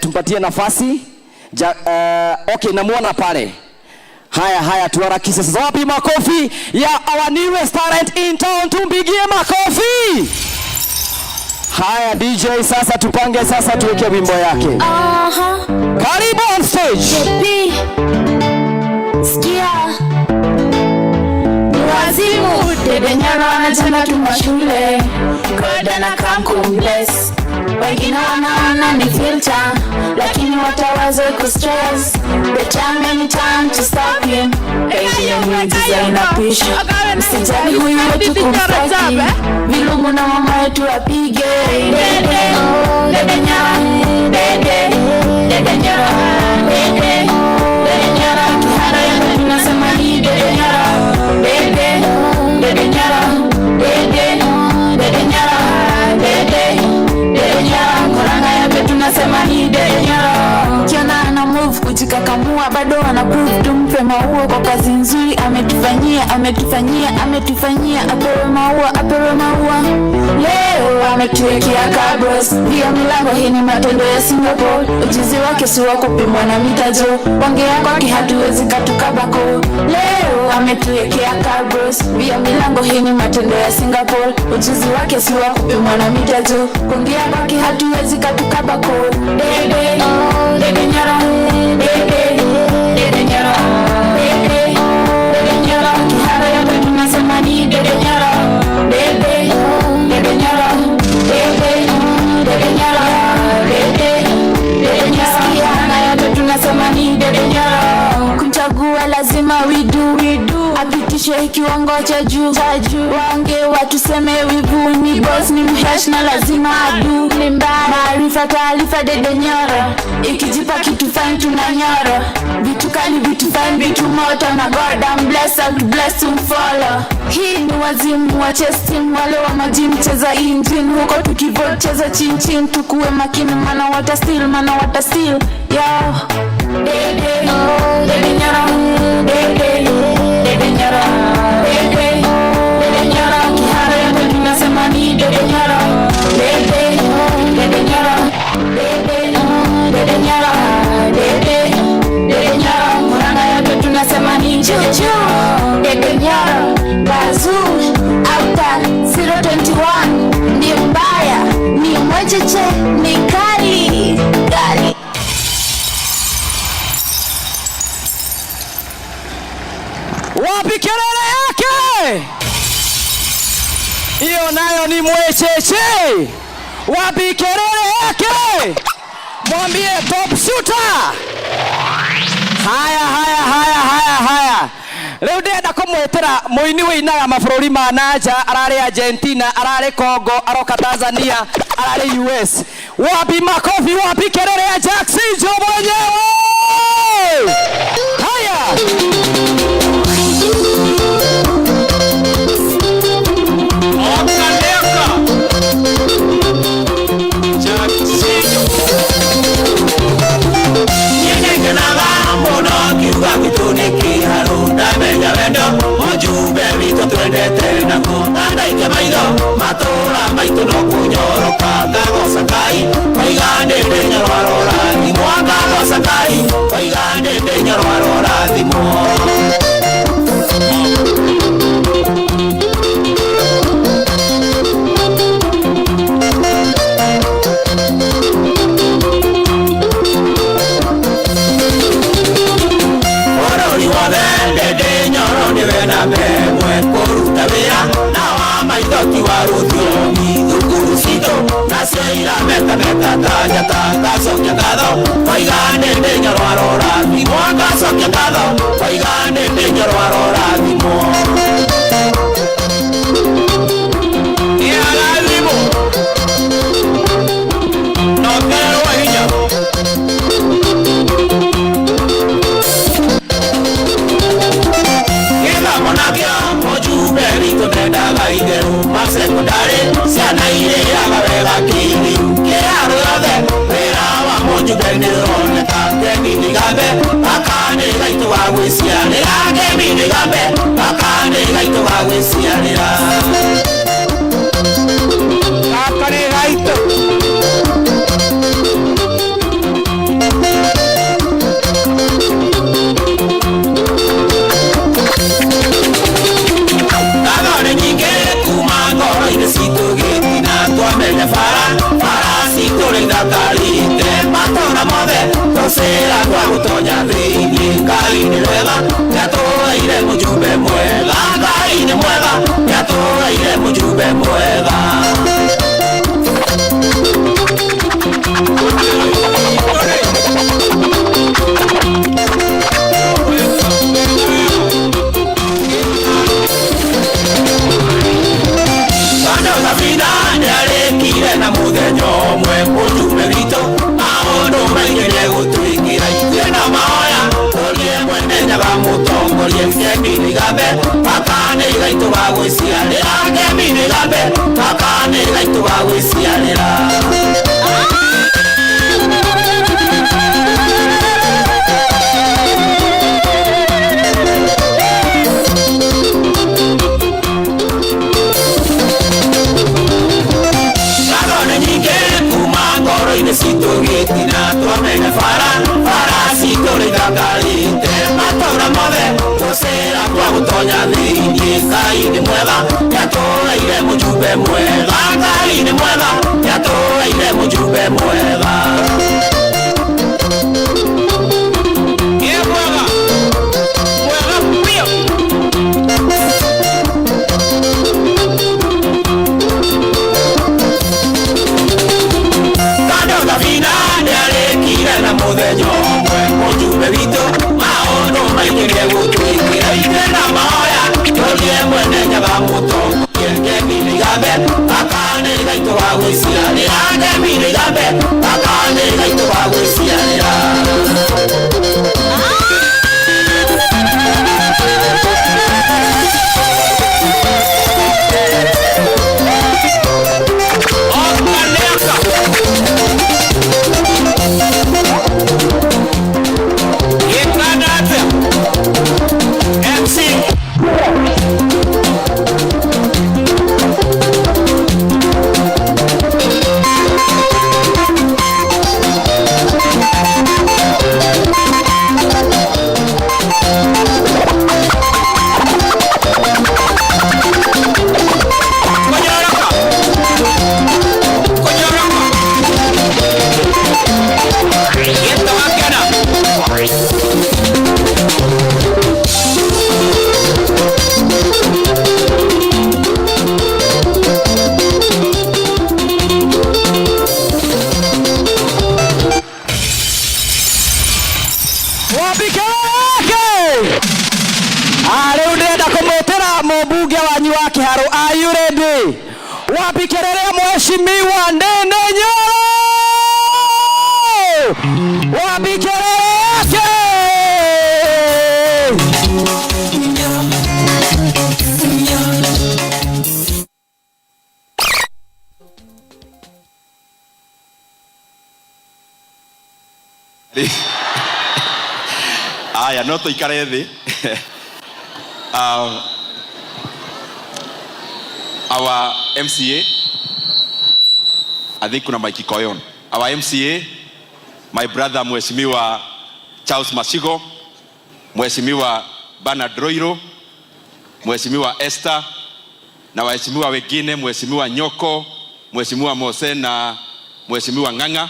tumpatie nafasi. Okay, namuona pale. Haya tuharakishe sasa. Wapi makofi ya our newest talent in town, tumpigie makofi. Haya DJ, sasa tupange, sasa tuweke wimbo yake. Karibu on stage. Sikia wazimu dede nyara wanajana tumashule koda na kamkumbless. Wengine wanaona ni filter, lakini watawaze kustress. The time and time to stop him. Hey, ya designer pisha. Msijali huyu wetu kumfaki. Vilungu na mama yetu wapige. Dede, dede nyara, dede, dede nyara, dede, dede nyara. Kihara ya tunasema ni dede nyara, dede, dede nyara, dede, dede nyara, dede, dede nyara. Koranga ya petu nasema ni dede nyara. Kiona ana move kujikakamua, bado ana prove tumpe maua kwa kazi nzuri ametufanyia, apewe maua. Leo ametuwekea cabros, via milango. Hii ni matendo ya Singapore. Ujuzi wake si wa kupimwa na mitajo, ongea kwake hatuwezi katukabako. Leo ametuwekea cabros, via milango. Hii ni matendo ya Singapore. Ujuzi wake si wa kupimwa na mitajo, ongea kwake hatuwezi katukabako. Dede, dede nyara, dede, dede nyara, dede, dede nyara. Kihara ya petu nasema ni dede nyara, dede, dede nyara, dede, dede nyara, dede, dede nyara. Sikia ya petu nasema ni dede nyara. Kumchagua lazima we do. Apitishe kiwango cha juu. Waonge watu seme wivu, ni boss ni mhash na lazima adu. Maarifa taarifa dede nyara, ikijipa kitu fine tunanyara. Vitu kali vitu fine vitu moto, na God I'm blessed to follow. Hii ni wazimu wa chesting, wale wa majim cheza engine. Huko tukivote cheza chin tukuwe makini, mana wata steal yo. Dede, dede nyara, dede, dede nyara, dede, dede nyara. Kihara ya petu nasema ni dede nyara, dede, dede nyara, dede, dede nyara, dede, dede nyara. Koranga ya petu nasema ni juju, dede nyara. Bazoo, Auta, 021, ni mbaya, ni mwecheche, ni kali. Wapi kelele yake? Hiyo nayo ni mwecheche. Wapi kelele yake? Mwambie top shooter. Haya. Leo ndenda kumwetera muini winaga mabũrũri ma nanja, arare Argentina, arare Congo, aroka Tanzania, arare US. Wapi makofi, wapi kelele ya Jackson Jo mwenyewe? Haya. Matora maitu no kunyoroka ngago sakai waigande denya rwarora thimo ngago sakai waigande denya rwarora thimo. Orori wa bende denya roni wena memwe koruta wira na maitoti waruthiomi thukurusito naseira meta tanya sokya katho waigane ndenya rwarora thimo ngasokya katho waigane ndenya rwarora thimo. Secondary, Sana ile ya mabega kini. Kera roade, pera wa moju bende rone kake mini gabe. Akane gaito wa wisiane, ake mini gabe. Akane gaito wa wisiane. Akane gaito. turi ndakarite matora mothe tosera kwa gutonya thini Ngai ni wega yatũheire mũjumbe mwega Ngai ni mwega yatũheire mũjumbe mwega na muthenya ũmwe mũjumbe witũ maũndũ maingĩ nĩegũtwĩkĩra ithuĩ na mahoya tũrie mwene nyaga mũtongorie Kemi Gambe akane gaitũ wa gwĩciarĩra Kemi Gambe akane gaitũ wa gwĩciarĩra Situgitina tuamene farasi turi ndakarite matora mothe tosera kwa gutonya thini Ngai ni mwega yatũheire mũjumbe mwega Ngai ni mwega yatũheire mũjumbe mwega muthenya ũmwe mũjumbe witũ maũndũ maingĩ nĩegũtwĩkĩra ithuĩ na mahoya tũrie mwene nyaga mũtongorie Kemi Gambe akane gaitũ wa gwĩciarĩra Kemi Gambe akane gaitũ wa gwĩciarĩra Are you ready? Wapikelelea mheshimiwa Ndende Nyoro. Wapikeleleke. Aya no tuikare thi. Our MCA, I think kuna Mike Koyon. Our MCA, my brother Mheshimiwa Charles Masigo, Mheshimiwa Bernard Roiro, Mheshimiwa Esther, na waheshimiwa wengine, Mheshimiwa Nyoko, Mheshimiwa Mose na Mheshimiwa Ng'ang'a.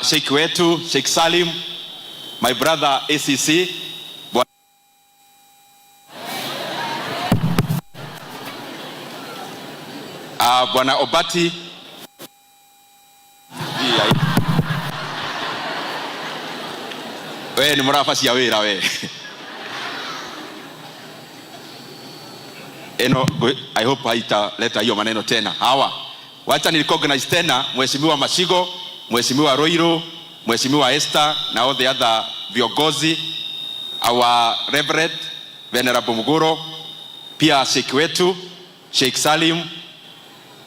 Sheikh wetu, Sheikh Salim, my brother ACC, Bwana Obati, we ni murafasi ya wira we. I hope haitaleta hiyo maneno tena. Hawa wacha ni recognize tena Mheshimiwa Masigo, Mheshimiwa Roiro, Mheshimiwa Esther na all the other viongozi, our Reverend Venerable Muguro, pia Sheikh wetu Sheikh Salim,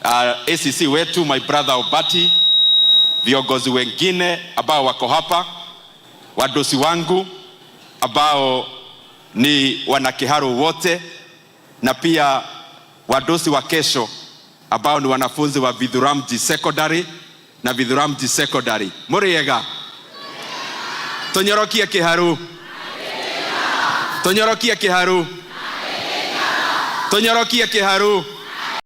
ACC wetu my brother Obati, viongozi wengine ambao wako hapa, wadosi wangu ambao ni wanakiharu wote, na pia wadosi wa kesho ambao ni wanafunzi wa Vidhuramji Secondary na Vithuramti Secondary. Muriega. Tunyorokie kiharu. Tunyorokie kiharu. Tunyorokie kiharu.